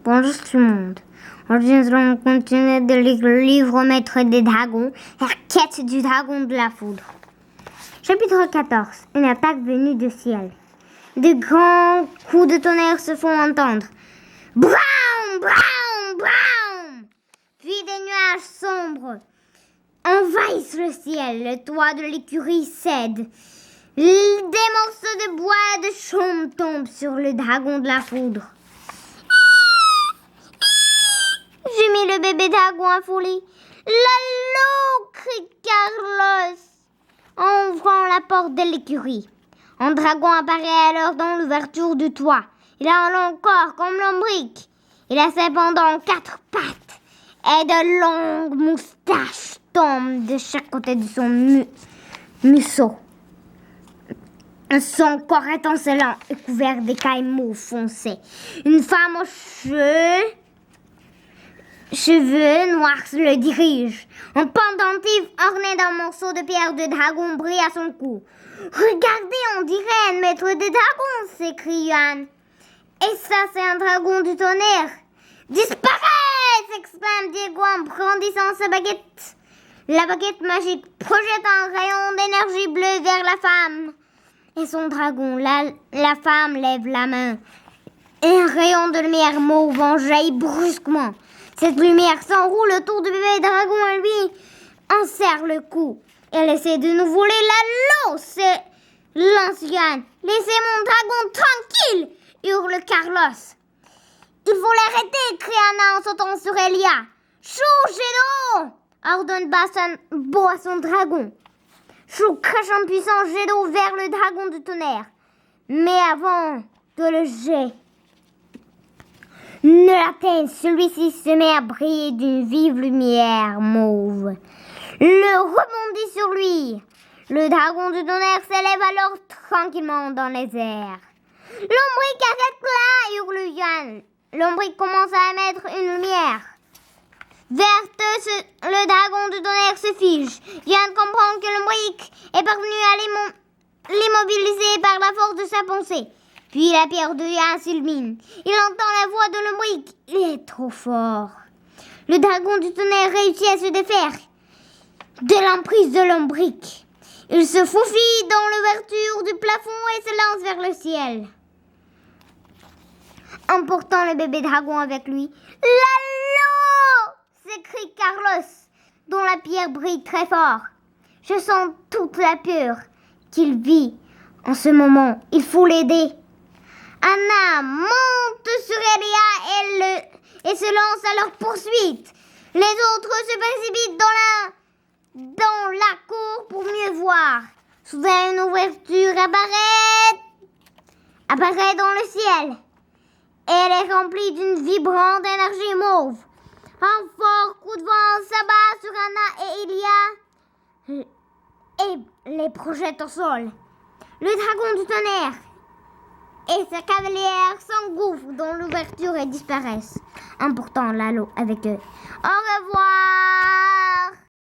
Bonjour tout le monde. Aujourd'hui, nous allons continuer de lire le livre Maître des dragons, la quête du dragon de la foudre. Chapitre 14. Une attaque venue du ciel. De grands coups de tonnerre se font entendre. Brown, brown, brown. Puis des nuages sombres envahissent le ciel. Le toit de l'écurie cède. Des morceaux de bois et de chaume tombent sur le dragon de la foudre. Gémit le bébé dragon affolé. Lalo, crie Carlos en ouvrant la porte de l'écurie. Un dragon apparaît alors dans l'ouverture du toit. Il a un long corps comme l'ombrique. Il a cependant 4 pattes et de longues moustaches tombent de chaque côté de son museau. Son corps étincelant est couvert d'écailles mauves foncées. Une femme aux cheveux noirs le dirige. Un pendentif orné d'un morceau de pierre de dragon brille à son cou. « Regardez, on dirait un maître des dragons !» s'écrie Yann. « Et ça, c'est un dragon du tonnerre !»« Disparaît !» s'exclame Diego en brandissant sa baguette. La baguette magique projette un rayon d'énergie bleue vers la femme. Et son dragon, la femme lève la main. Et un rayon de lumière mauve en jaillit brusquement. Cette lumière s'enroule autour du bébé dragon et lui en serre le cou. Elle essaie de nous voler la l'eau, lance Yann. Laissez mon dragon tranquille, hurle Carlos. Il faut l'arrêter, crie Anna en sautant sur Elia. Chou, jet d'eau, ordonne Beau à son dragon. Chou crache un puissant jet d'eau vers le dragon du tonnerre. Mais avant que le jet ne l'atteigne, celui-ci se met à briller d'une vive lumière mauve. Le rebondit sur lui. Le dragon du tonnerre s'élève alors tranquillement dans les airs. L'ombrique, arrête-la, hurle Yann. L'ombrique commence à émettre une lumière verte. Le dragon du tonnerre se fige. Yann comprend que l'ombrique est parvenu à l'immobiliser par la force de sa pensée. Puis la pierre de Yann s'illumine. Il entend la voix de l'ombrique. Il est trop fort. Le dragon du tonnerre réussit à se défaire de l'emprise de l'ombrique. Il se faufile dans l'ouverture du plafond et se lance vers le ciel, emportant le bébé dragon avec lui. « Lalo !» s'écrie Carlos, dont la pierre brille très fort. Je sens toute la peur qu'il vit en ce moment. Il faut l'aider. Anna monte sur Elia et se lance à leur poursuite. Les autres se précipitent dans la cour pour mieux voir. Soudain, une ouverture apparaît dans le ciel. Elle est remplie d'une vibrante énergie mauve. Un fort coup de vent s'abat sur Anna et Elia et les projette au sol. Le dragon du tonnerre et sa cavalière s'engouffrent dans l'ouverture et disparaissent, emportant Lalo avec eux. Au revoir!